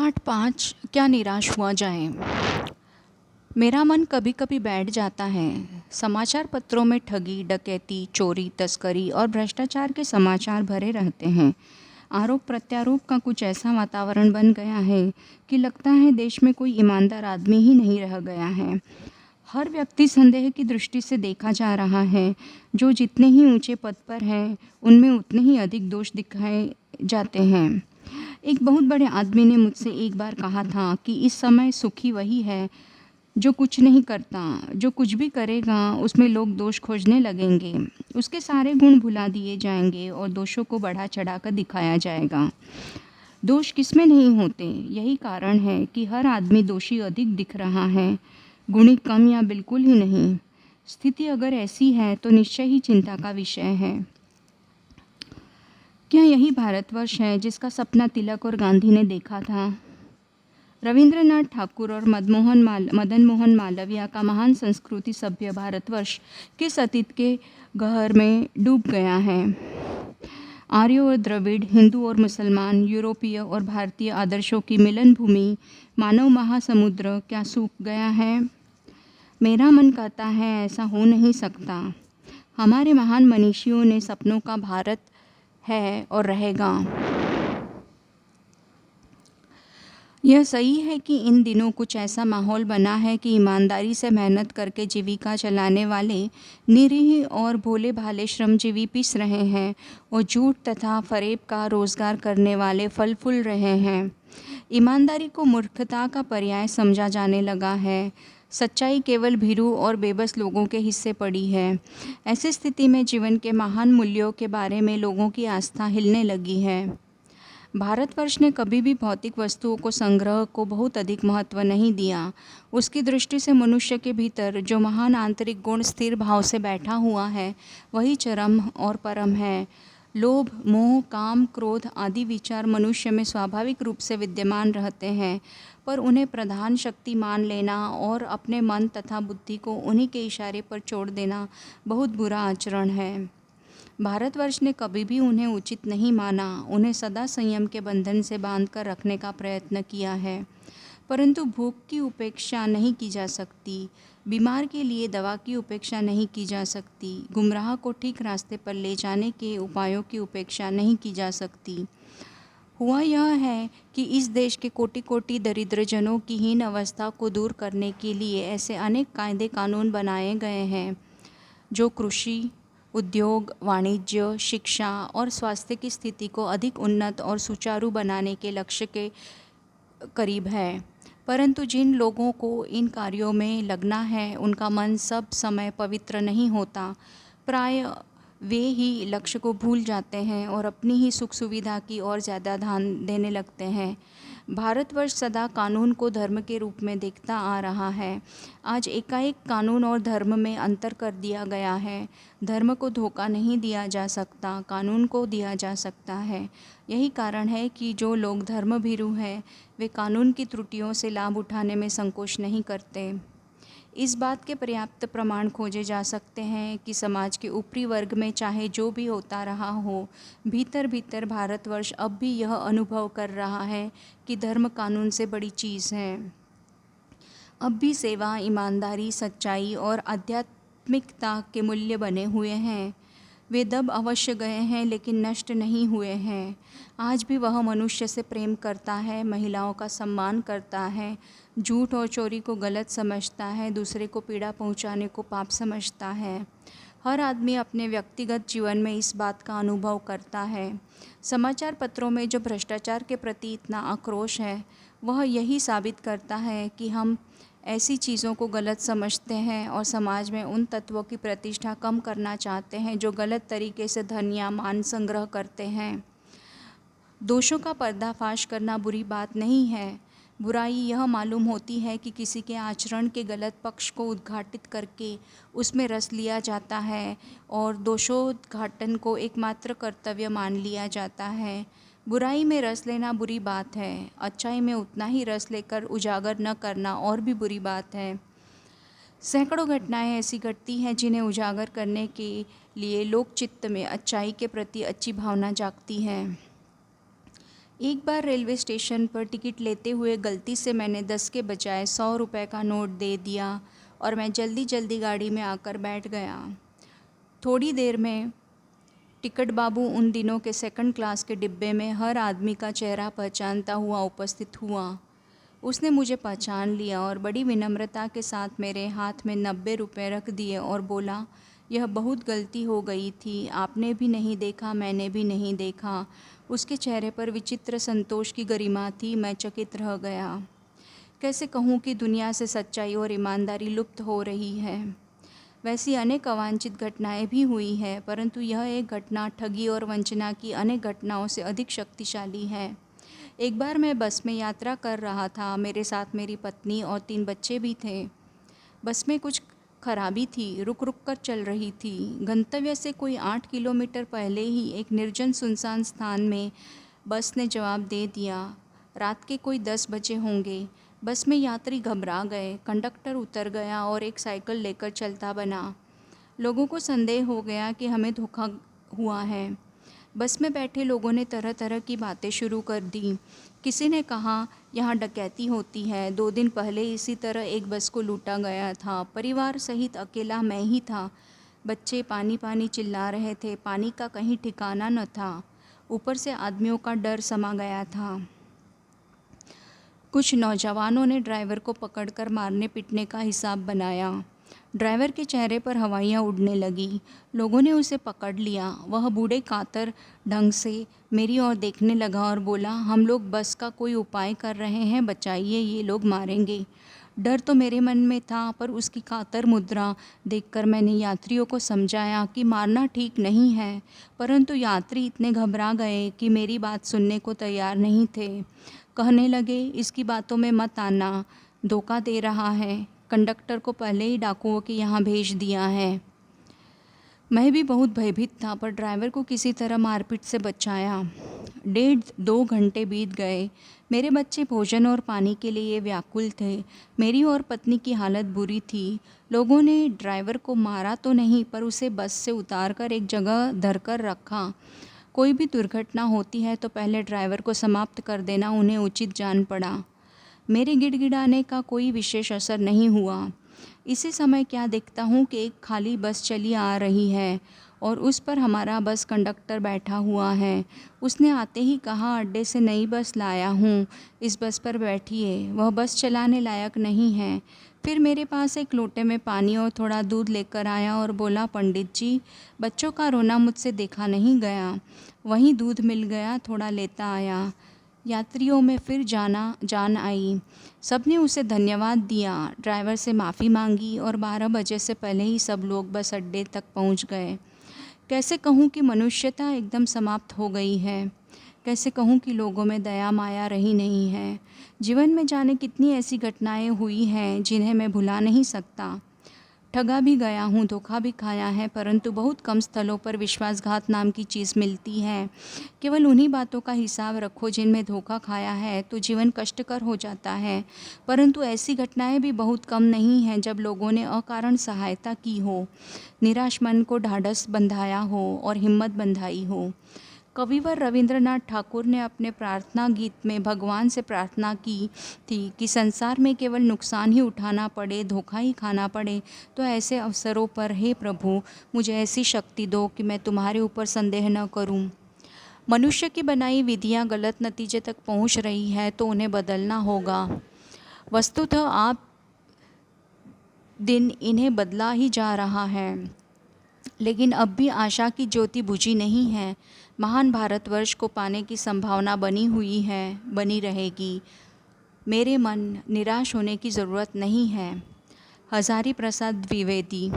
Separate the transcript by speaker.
Speaker 1: पाठ 5 क्या निराश हुआ जाए। मेरा मन कभी कभी बैठ जाता है। समाचार पत्रों में ठगी, डकैती, चोरी, तस्करी और भ्रष्टाचार के समाचार भरे रहते हैं। आरोप प्रत्यारोप का कुछ ऐसा वातावरण बन गया है कि लगता है देश में कोई ईमानदार आदमी ही नहीं रह गया है। हर व्यक्ति संदेह की दृष्टि से देखा जा रहा है। जो जितने ही ऊंचे पद पर है उनमें उतने ही अधिक दोष दिखाए जाते हैं। एक बहुत बड़े आदमी ने मुझसे एक बार कहा था कि इस समय सुखी वही है जो कुछ नहीं करता। जो कुछ भी करेगा उसमें लोग दोष खोजने लगेंगे। उसके सारे गुण भुला दिए जाएंगे और दोषों को बढ़ा चढ़ाकर दिखाया जाएगा। दोष किसमें नहीं होते, यही कारण है कि हर आदमी दोषी अधिक दिख रहा है, गुणी कम या बिल्कुल ही नहीं। स्थिति अगर ऐसी है तो निश्चय ही चिंता का विषय है। क्या यही भारतवर्ष है जिसका सपना तिलक और गांधी ने देखा था? रविंद्रनाथ ठाकुर और मदन मोहन मालवीय का महान संस्कृति सभ्य भारतवर्ष किस अतीत के गहर में डूब गया है। आर्य और द्रविड़, हिंदू और मुसलमान, यूरोपीय और भारतीय आदर्शों की मिलन भूमि मानव महासमुद्र क्या सूख गया है? मेरा मन कहता है ऐसा हो नहीं सकता। हमारे महान मनीषियों ने सपनों का भारत है और रहेगा। यह सही है कि इन दिनों कुछ ऐसा माहौल बना है कि ईमानदारी से मेहनत करके जीविका चलाने वाले निरीह और भोले भाले श्रमजीवी पिस रहे हैं और झूठ तथा फरेब का रोजगार करने वाले फल फूल रहे हैं। ईमानदारी को मूर्खता का पर्याय समझा जाने लगा है। सच्चाई केवल भीरू और बेबस लोगों के हिस्से पड़ी है। ऐसी स्थिति में जीवन के महान मूल्यों के बारे में लोगों की आस्था हिलने लगी है। भारतवर्ष ने कभी भी भौतिक वस्तुओं को संग्रह को बहुत अधिक महत्व नहीं दिया। उसकी दृष्टि से मनुष्य के भीतर जो महान आंतरिक गुण स्थिर भाव से बैठा हुआ है वही चरम और परम है। लोभ, मोह, काम, क्रोध आदि विचार मनुष्य में स्वाभाविक रूप से विद्यमान रहते हैं, पर उन्हें प्रधान शक्ति मान लेना और अपने मन तथा बुद्धि को उन्हीं के इशारे पर छोड़ देना बहुत बुरा आचरण है। भारतवर्ष ने कभी भी उन्हें उचित नहीं माना। उन्हें सदा संयम के बंधन से बांध कर रखने का प्रयत्न किया है, परंतु भूख की उपेक्षा नहीं की जा सकती, बीमार के लिए दवा की उपेक्षा नहीं की जा सकती, गुमराह को ठीक रास्ते पर ले जाने के उपायों की उपेक्षा नहीं की जा सकती। हुआ यह है कि इस देश के कोटि कोटि दरिद्रजनों की हीन अवस्था को दूर करने के लिए ऐसे अनेक कायदे कानून बनाए गए हैं जो कृषि, उद्योग, वाणिज्य, शिक्षा और स्वास्थ्य की स्थिति को अधिक उन्नत और सुचारू बनाने के लक्ष्य के करीब है। परंतु जिन लोगों को इन कार्यों में लगना है उनका मन सब समय पवित्र नहीं होता। प्राय वे ही लक्ष्य को भूल जाते हैं और अपनी ही सुख सुविधा की ओर ज़्यादा ध्यान देने लगते हैं। भारतवर्ष सदा कानून को धर्म के रूप में देखता आ रहा है। आज एकाएक कानून और धर्म में अंतर कर दिया गया है। धर्म को धोखा नहीं दिया जा सकता, कानून को दिया जा सकता है। यही कारण है कि जो लोग धर्म भीरू हैं वे कानून की त्रुटियों से लाभ उठाने में संकोच नहीं करते। इस बात के पर्याप्त प्रमाण खोजे जा सकते हैं कि समाज के ऊपरी वर्ग में चाहे जो भी होता रहा हो, भीतर भीतर भारतवर्ष अब भी यह अनुभव कर रहा है कि धर्म कानून से बड़ी चीज़ है। अब भी सेवा, ईमानदारी, सच्चाई और आध्यात्मिकता के मूल्य बने हुए हैं। वे दब अवश्य गए हैं लेकिन नष्ट नहीं हुए हैं। आज भी वह मनुष्य से प्रेम करता है, महिलाओं का सम्मान करता है, झूठ और चोरी को गलत समझता है, दूसरे को पीड़ा पहुंचाने को पाप समझता है। हर आदमी अपने व्यक्तिगत जीवन में इस बात का अनुभव करता है। समाचार पत्रों में जो भ्रष्टाचार के प्रति इतना आक्रोश है वह यही साबित करता है कि हम ऐसी चीज़ों को गलत समझते हैं और समाज में उन तत्वों की प्रतिष्ठा कम करना चाहते हैं जो गलत तरीके से धन या मान संग्रह करते हैं। दोषों का पर्दाफाश करना बुरी बात नहीं है। बुराई यह मालूम होती है कि किसी के आचरण के गलत पक्ष को उद्घाटित करके उसमें रस लिया जाता है और दोषोद्घाटन को एकमात्र कर्तव्य मान लिया जाता है। बुराई में रस लेना बुरी बात है, अच्छाई में उतना ही रस लेकर उजागर न करना और भी बुरी बात है। सैकड़ों घटनाएं ऐसी घटती हैं जिन्हें उजागर करने के लिए लोक चित्त में अच्छाई के प्रति अच्छी भावना जागती है। एक बार रेलवे स्टेशन पर टिकट लेते हुए गलती से मैंने 10 के बजाय 100 रुपये का नोट दे दिया और मैं जल्दी जल्दी गाड़ी में आकर बैठ गया। थोड़ी देर में टिकट बाबू उन दिनों के सेकंड क्लास के डिब्बे में हर आदमी का चेहरा पहचानता हुआ उपस्थित हुआ। उसने मुझे पहचान लिया और बड़ी विनम्रता के साथ मेरे हाथ में 90 रुपये रख दिए और बोला, यह बहुत गलती हो गई थी, आपने भी नहीं देखा, मैंने भी नहीं देखा। उसके चेहरे पर विचित्र संतोष की गरिमा थी। मैं चकित रह गया। कैसे कहूँ कि दुनिया से सच्चाई और ईमानदारी लुप्त हो रही है। वैसी अनेक अवांछित घटनाएं भी हुई हैं, परंतु यह एक घटना ठगी और वंचना की अनेक घटनाओं से अधिक शक्तिशाली है। एक बार मैं बस में यात्रा कर रहा था। मेरे साथ मेरी पत्नी और 3 बच्चे भी थे। बस में कुछ खराबी थी, रुक रुक कर चल रही थी। गंतव्य से कोई 8 किलोमीटर पहले ही एक निर्जन सुनसान स्थान में बस ने जवाब दे दिया। रात के कोई 10 बजे होंगे। बस में यात्री घबरा गए। कंडक्टर उतर गया और एक साइकिल लेकर चलता बना। लोगों को संदेह हो गया कि हमें धोखा हुआ है। बस में बैठे लोगों ने तरह तरह की बातें शुरू कर दी। किसी ने कहा, यहाँ डकैती होती है, 2 दिन पहले इसी तरह एक बस को लूटा गया था, परिवार सहित अकेला मैं ही था। बच्चे पानी पानी चिल्ला रहे थे, पानी का कहीं ठिकाना न था। ऊपर से आदमियों का डर समा गया था। कुछ नौजवानों ने ड्राइवर को पकड़कर मारने पीटने का हिसाब बनाया। ड्राइवर के चेहरे पर हवाइयाँ उड़ने लगी। लोगों ने उसे पकड़ लिया। वह बूढ़े कातर ढंग से मेरी ओर देखने लगा और बोला, हम लोग बस का कोई उपाय कर रहे हैं, बचाइए, ये लोग मारेंगे। डर तो मेरे मन में था, पर उसकी कातर मुद्रा देखकर मैंने यात्रियों को समझाया कि मारना ठीक नहीं है, परंतु यात्री इतने घबरा गए कि मेरी बात सुनने को तैयार नहीं थे। कहने लगे, इसकी बातों में मत आना, धोखा दे रहा है, कंडक्टर को पहले ही डाकुओं के यहाँ भेज दिया है। मैं भी बहुत भयभीत था, पर ड्राइवर को किसी तरह मारपीट से बचाया। 1.5-2 घंटे बीत गए। मेरे बच्चे भोजन और पानी के लिए व्याकुल थे। मेरी और पत्नी की हालत बुरी थी। लोगों ने ड्राइवर को मारा तो नहीं, पर उसे बस से उतारकर एक जगह धरकर रखा। कोई भी दुर्घटना होती है तो पहले ड्राइवर को समाप्त कर देना उन्हें उचित जान पड़ा। मेरे गिड़गिड़ाने का कोई विशेष असर नहीं हुआ। इसी समय क्या देखता हूँ कि एक खाली बस चली आ रही है और उस पर हमारा बस कंडक्टर बैठा हुआ है। उसने आते ही कहा, अड्डे से नई बस लाया हूँ, इस बस पर बैठिए, वह बस चलाने लायक नहीं है। फिर मेरे पास एक लोटे में पानी और थोड़ा दूध लेकर आया और बोला, पंडित जी, बच्चों का रोना मुझसे देखा नहीं गया। वहीं दूध मिल गया, थोड़ा लेता आया। यात्रियों में फिर जान आई। सबने उसे धन्यवाद दिया, ड्राइवर से माफ़ी मांगी और 12 बजे से पहले ही सब लोग बस अड्डे तक पहुंच गए। कैसे कहूँ कि मनुष्यता एकदम समाप्त हो गई है। कैसे कहूँ कि लोगों में दया माया रही नहीं है। जीवन में जाने कितनी ऐसी घटनाएं हुई हैं जिन्हें मैं भुला नहीं सकता। ठगा भी गया हूँ, धोखा भी खाया है, परंतु बहुत कम स्थलों पर विश्वासघात नाम की चीज़ मिलती है। केवल उन्हीं बातों का हिसाब रखो जिनमें धोखा खाया है तो जीवन कष्टकर हो जाता है। परंतु ऐसी घटनाएं भी बहुत कम नहीं हैं जब लोगों ने अकारण सहायता की हो, निराश मन को ढाढ़स बंधाया हो और हिम्मत बंधाई हो। कविवर रविंद्रनाथ ठाकुर ने अपने प्रार्थना गीत में भगवान से प्रार्थना की थी कि संसार में केवल नुकसान ही उठाना पड़े, धोखा ही खाना पड़े, तो ऐसे अवसरों पर हे प्रभु, मुझे ऐसी शक्ति दो कि मैं तुम्हारे ऊपर संदेह न करूं। मनुष्य की बनाई विधियां गलत नतीजे तक पहुंच रही है तो उन्हें बदलना होगा। वस्तुतः आप दिन इन्हें बदला ही जा रहा है, लेकिन अब भी आशा की ज्योति बुझी नहीं है। महान भारतवर्ष को पाने की संभावना बनी हुई है, बनी रहेगी। मेरे मन निराश होने की ज़रूरत नहीं है। हजारी प्रसाद द्विवेदी।